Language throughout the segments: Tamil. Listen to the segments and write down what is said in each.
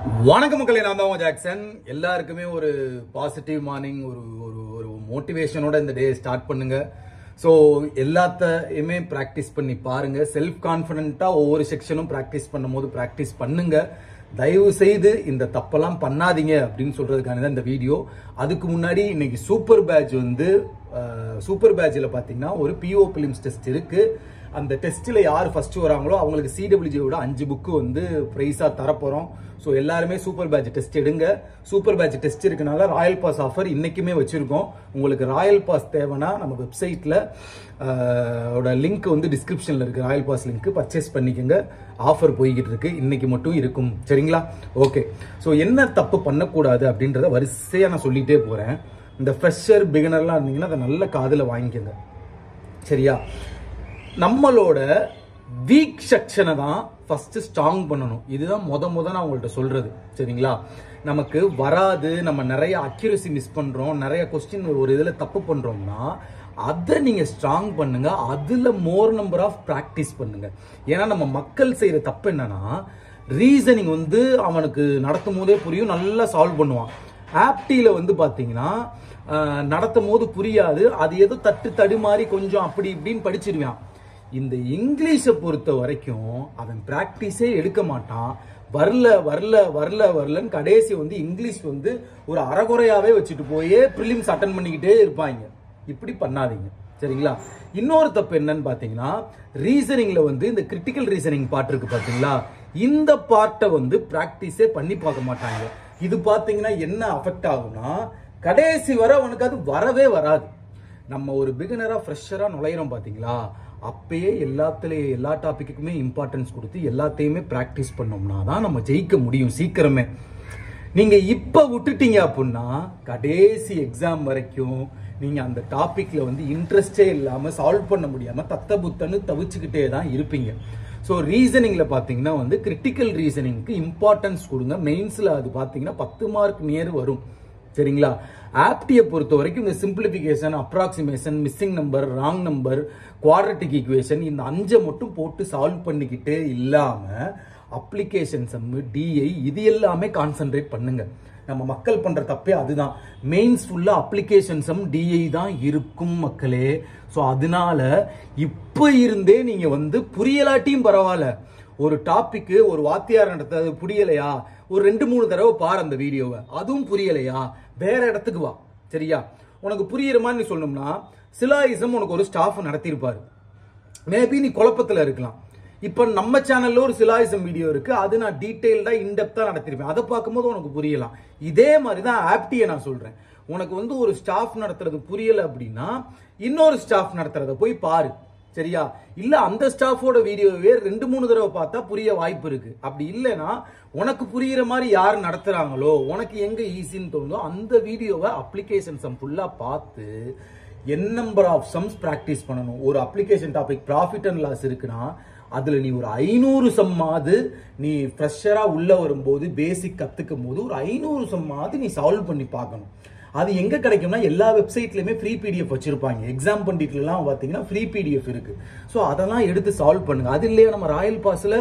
வணக்கம் மக்களே, நான் தான் ஜாக்சன். எல்லாருக்குமே ஒரு பாசிட்டிவ் மார்னிங், ஒரு மோட்டிவேஷனோட இந்த டே ஸ்டார்ட் பண்ணுங்க. ஸோ எல்லாத்தையுமே ப்ராக்டிஸ் பண்ணி பாருங்க. செல்ஃப் கான்ஃபிடென்ட்டா ஒவ்வொரு செக்ஷனும் ப்ராக்டிஸ் பண்ணும்போது ப்ராக்டிஸ் பண்ணுங்க. தயவு செய்து இந்த தப்பெல்லாம் பண்ணாதீங்க அப்படின்னு சொல்றதுக்கான தான் இந்த வீடியோ. அதுக்கு முன்னாடி இன்னைக்கு சூப்பர் பேட்சில் பார்த்தீங்கன்னா ஒரு பிஓ பிலிம்ஸ் டெஸ்ட் இருக்கு. அந்த டெஸ்ட்டில் யார் ஃபர்ஸ்ட் வராங்களோ அவங்களுக்கு சிடபிள்யூஜியோட 5 புக்கு வந்து ப்ரைஸாக தரப்போகிறோம். ஸோ எல்லாருமே சூப்பர் பேட்ச் டெஸ்ட் எடுங்க. சூப்பர் பேட்ச் டெஸ்ட் இருக்கனால ராயல் பாஸ் ஆஃபர் இன்னைக்குமே வச்சிருக்கோம். உங்களுக்கு ராயல் பாஸ் தேவைன்னா நம்ம வெப்சைட்டில் லிங்க் வந்து டிஸ்கிரிப்ஷனில் இருக்கு. ராயல் பாஸ் லிங்க் பர்ச்சேஸ் பண்ணிக்கோங்க. ஆஃபர் போய்கிட்டு இருக்கு, இன்னைக்கு மட்டும் இருக்கும். சரிங்களா? ஓகே. ஸோ என்ன தப்பு பண்ணக்கூடாது அப்படின்றத வரிசையாக நான் சொல்லிட்டே போகிறேன். இந்த ஃப்ரெஷர் பிகினர்லாம் இருந்தீங்கன்னா அதை நல்ல காதில் வாங்கிக்கோங்க. சரியா? நம்மளோட வீக் செக்ஷனை தான் ஃபர்ஸ்ட் ஸ்ட்ராங் பண்ணணும். இதுதான் நான் உங்கள்கிட்ட சொல்றது. சரிங்களா? நமக்கு வராது, நம்ம நிறைய அக்யூரசி மிஸ் பண்றோம், நிறைய கொஸ்டின் ஒரு இதுல தப்பு பண்றோம்னா அதை நீங்க ஸ்ட்ராங் பண்ணுங்க. அதுல மோர் நம்பர் ஆஃப் பிராக்டிஸ் பண்ணுங்க. ஏன்னா நம்ம மக்கள் செய்யற தப்பு என்னன்னா, ரீசனிங் வந்து அவனுக்கு நடத்தும் போதே புரியும், நல்லா சால்வ் பண்ணுவான். ஆப்டில வந்து பாத்தீங்கன்னா நடத்தும் போது புரியாது, அது ஏதோ தடுமாறி கொஞ்சம் அப்படி இப்படின்னு படிச்சிருவான். இந்த இங்கிலீஷை பொறுத்த வரைக்கும் அவன் பிராக்டிஸே எடுக்க மாட்டான். வரலன்னு கடைசி வந்து இங்கிலீஷ் வந்து ஒரு அறகுறையாவே வச்சுட்டு போயே பிரிலிம்ஸ் அட்டன் பண்ணிக்கிட்டே இருப்பாங்க. இப்படி பண்ணாதீங்க. சரிங்களா? இன்னொரு தப்பு என்னன்னு பாத்தீங்கன்னா, ரீசனிங்ல வந்து இந்த கிரிட்டிக்கல் ரீசனிங் பார்ட் இருக்கு பாத்தீங்களா, இந்த பார்ட்டை வந்து பிராக்டிஸே பண்ணி பார்க்க மாட்டாங்க. இது பாத்தீங்கன்னா என்ன அஃபெக்ட் ஆகும்னா, கடைசி வரை அவனுக்கு அது வரவே வராது. நம்ம ஒரு பிகினரா ஃப்ரெஷரா நுழையிறோம் பாத்தீங்களா, அப்பயே எல்லா டாபிக்குமே இம்பார்ட்டன்ஸ் கொடுத்து எல்லாத்தையுமே பிராக்டிஸ் பண்ணோம்னா தான் நம்ம ஜெயிக்க முடியும் சீக்கிரமே. நீங்க இப்ப விட்டுட்டீங்க அப்படின்னா கடைசி எக்ஸாம் வரைக்கும் நீங்க அந்த டாபிக்ல வந்து இன்ட்ரெஸ்டே இல்லாம சால்வ் பண்ண முடியாம தத்தபுத்தன்னு தவிச்சுக்கிட்டே தான் இருப்பீங்க. ஸோ ரீசனிங்ல பாத்தீங்கன்னா வந்து கிரிட்டிக்கல் ரீசனிங்க்கு இம்பார்ட்டன்ஸ் கொடுங்க. மெயின்ஸ்ல அது பாத்தீங்கன்னா 10 மார்க் நியர் வரும். சரிங்களா? ஆப்டியை பொறுத்த வரைக்கும் இந்த simplification, approximation, missing number, wrong number, quadratic equation, இந்த 5 மட்டும் போட்டு சால்வ் பண்ணிக்கிட்டே இல்லாம அப்ளிகேஷன் சம், டிஐ, இது எல்லாமே கான்சென்ட்ரேட் பண்ணுங்க. நம்ம மக்கள் பண்ற தப்பே அதுதான். மெயின்ஸ் ஃபுல்லா அப்ளிகேஷன் சம், டிஐ தான் இருக்கும் மக்களே. ஸோ அதனால இப்ப இருந்தே நீங்க வந்து புரியலாட்டியும் பரவாயில்ல, ஒரு டாபிக் ஒரு வாத்தியார் நடத்தது புரியலையா, ஒரு 2-3 தடவை பாரு அந்த வீடியோவை. அதுவும் புரியலையா, வேற இடத்துக்கு வா. சரியா? உனக்கு புரியுற மாதிரி நீ சொல்லணும்னா, சிலாயிசம் உனக்கு ஒரு ஸ்டாஃப் நடத்திருப்பாரு. மேபி நீ குழப்பத்துல இருக்கலாம். இப்ப நம்ம சேனல்ல ஒரு சிலாயிசம் வீடியோ இருக்கு, அது நான் டீடைல்டா இன்டெப்தா நடத்திருப்பேன். அதை பார்க்கும்போது உனக்கு புரியலாம். இதே மாதிரிதான் ஆப்டியை நான் சொல்றேன். உனக்கு வந்து ஒரு ஸ்டாஃப் நடத்துறது புரியல அப்படின்னா இன்னொரு ஸ்டாஃப் நடத்துறத போய் பாரு. சரியா? இல்ல அந்த ஸ்டாஃபோட வீடியோவே 2-3 தடவை பார்த்தா புரிய வாய்ப்பு இருக்கு. அப்படி இல்லைன்னா உனக்கு புரியுற மாதிரி யார் நடத்துறாங்களோ, உனக்கு எங்க ஈஸின்னு தோணுதோ அந்த வீடியோவை அப்ளிகேஷன் சம் ஃபுல்லா பார்த்து n number of sums practice பண்ணணும். ஒரு application topic profit and loss இருக்குன்னா அதுல நீ ஒரு 500 சம்மாவது நீ ஃப்ரெஷரா உள்ள வரும்போது பேசிக் கத்துக்கும் போது ஒரு 500 சம்மாவது நீ சால்வ் பண்ணி பார்க்கணும். அது எங்க கிடைக்கும்னா எல்லா வெப்சைட்லயுமே ஃப்ரீ பிடிஎஃப் வச்சிருப்பாங்க. எக்ஸாம் பண்டிட்லாம் பாத்தீங்கன்னா ஃப்ரீ பிடிஎஃப் இருக்கு. ஸோ அதெல்லாம் எடுத்து சால்வ் பண்ணுங்க. அது இல்லையா நம்ம ராயல் பாஸ்ல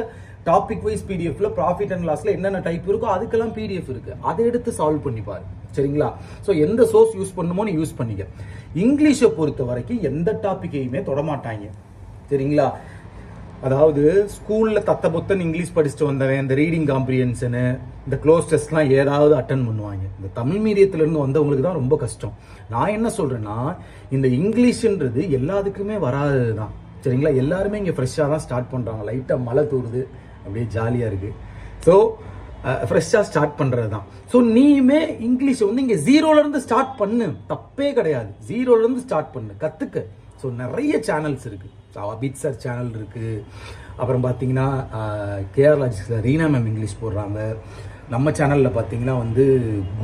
டாபிக் வைஸ் பிடிஎஃப்ல ப்ராஃபிட் அண்ட் லாஸ்ல என்னென்ன டைப் இருக்கோ அதுக்கெல்லாம் பிடிஎஃப் இருக்கு. அதை எடுத்து சால்வ் பண்ணி பாரு. சரிங்களா? ஸோ எந்த சோர்ஸ் யூஸ் பண்ணுமோ நீ யூஸ் பண்ணிக்க. இங்கிலீஷை பொறுத்த வரைக்கும் எந்த டாபிக்கையுமே தொடமாட்டாங்க. சரிங்களா? அதாவது ஸ்கூல்ல தத்தபொத்தன் இங்கிலீஷ் படிச்சுட்டு வந்தவன் இந்த ரீடிங் காம்ப்ரிஹென்ஷனு, இந்த க்ளோஸ் டெஸ்ட்லாம் ஏதாவது அட்டன் பண்ணுவாங்க. இந்த தமிழ் மீடியத்துல இருந்து வந்தவங்களுக்கு தான் ரொம்ப கஷ்டம். நான் என்ன சொல்றேன்னா, இந்த இங்கிலீஷ்ன்றது எல்லாத்துக்குமே வராதுதான். சரிங்களா? எல்லாருமே இங்க ஃப்ரெஷ்ஷா தான் ஸ்டார்ட் பண்றாங்க. லைட்டா மழை தூருது, அப்படியே ஜாலியா இருக்கு. ஸோ ஃப்ரெஷ்ஷா ஸ்டார்ட் பண்றது தான். ஸோ நீயுமே இங்கிலீஷை வந்து இங்க 0ல இருந்து ஸ்டார்ட் பண்ணு, தப்பே கிடையாது. 0ல இருந்து ஸ்டார்ட் பண்ணு, கத்துக்க. ஸோ நிறைய சேனல்ஸ் இருக்கு. அபித் சார் சேனல் இருக்கு. அப்புறம் பார்த்தீங்கன்னா கேரளா ரீனா மேம் இங்கிலீஷ் போடுறாங்க. நம்ம சேனல்ல பார்த்தீங்கன்னா வந்து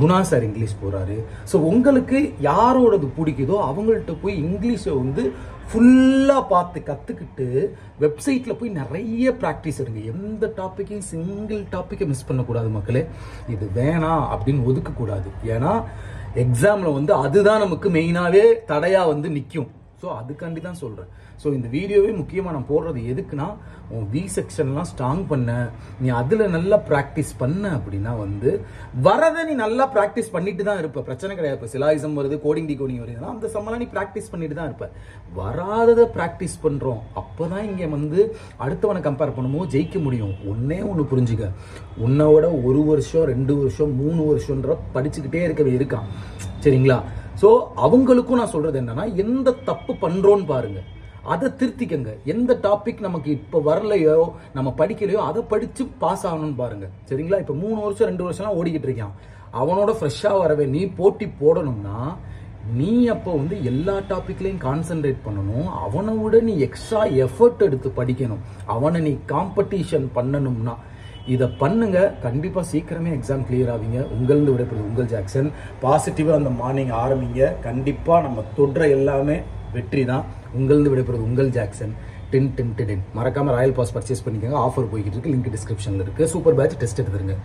குணா சார் இங்கிலீஷ் போடுறாரு. ஸோ உங்களுக்கு யாரோடது பிடிக்குதோ அவங்கள்ட்ட போய் இங்கிலீஷை வந்து ஃபுல்லா பார்த்து கத்துக்கிட்டு வெப்சைட்ல போய் நிறைய ப்ராக்டிஸ் எடுங்க. எந்த டாப்பிக்கையும் சிங்கிள் டாப்பிக்கை மிஸ் பண்ணக்கூடாது மக்களே. இது வேணாம் அப்படின்னு ஒதுக்க கூடாது. ஏன்னா எக்ஸாம்ல வந்து அதுதான் நமக்கு மெயினாவே தடையா வந்து நிற்கும். ஸோ அதுக்காண்டி தான் சொல்கிறேன். ஸோ இந்த வீடியோவே முக்கியமாக நான் போடுறது எதுக்குன்னா, உன் வி செக்ஷன்லாம் ஸ்ட்ராங் பண்ண, நீ அதில் நல்லா ப்ராக்டிஸ் பண்ண அப்படின்னா வந்து வரதை நீ நல்லா ப்ராக்டிஸ் பண்ணிட்டு தான் இருப்ப. பிரச்சனை கிடையாது. இப்போ சிலாயிசம் வருது, கோடிங் டி கோடிங் வருதுன்னா அந்த சம்மலாம் நீ ப்ராக்டிஸ் பண்ணிட்டு தான் இருப்ப. வராததை ப்ராக்டிஸ் பண்ணுறோம், அப்போ தான் இங்கே வந்து அடுத்தவனை கம்பேர் பண்ணும்போது ஜெயிக்க முடியும். ஒன்று புரிஞ்சுக்க, உன்னோட 1 வருஷம் 2 வருஷம் 3 வருஷம்ன்ற படிச்சுக்கிட்டே இருக்கான், சரிங்களா? ஸோ அவங்களுக்கும் நான் சொல்றது என்னன்னா, எந்த தப்பு பண்றோன்னு பாருங்க, அதை திருத்திக்கங்க. எந்த டாபிக் நமக்கு இப்போ வரலையோ, நம்ம படிக்கலையோ, அதை படிச்சு பாஸ் ஆகணும்னு பாருங்க, சரிங்களா? இப்போ 3 வருஷம் 2 வருஷம்லாம் ஓடிக்கிட்டு இருக்கான், அவனோட ஃப்ரெஷ்ஷாக வரவே நீ போட்டி போடணும்னா நீ அப்போ வந்து எல்லா டாபிக்லையும் கான்சென்ட்ரேட் பண்ணணும். அவனை விட நீ எக்ஸ்ட்ரா எஃபர்ட் எடுத்து படிக்கணும். அவனை நீ காம்படிஷன் பண்ணணும்னா இதை பண்ணுங்க. கண்டிப்பா சீக்கிரமே எக்ஸாம் கிளியர் ஆவீங்க. உங்களிருந்து விடைபெறுவது உங்கள் ஜாக்சன். பாசிட்டிவா அந்த மார்னிங் ஆரம்பிங்க. கண்டிப்பா நம்ம தொடுற எல்லாமே வெற்றி தான். உங்களிருந்து விடைபெறுவது உங்கள் ஜாக்சன். 10 மறக்காம ராயல் பாஸ் பர்ச்சேஸ் பண்ணிக்கோங்க. ஆஃபர் போய்கிட்டு இருக்கு, லிங்க் டிஸ்கிரிப்ஷன்ல இருக்கு. சூப்பர் பேட்ச் டெஸ்ட் எடுத்துருங்க.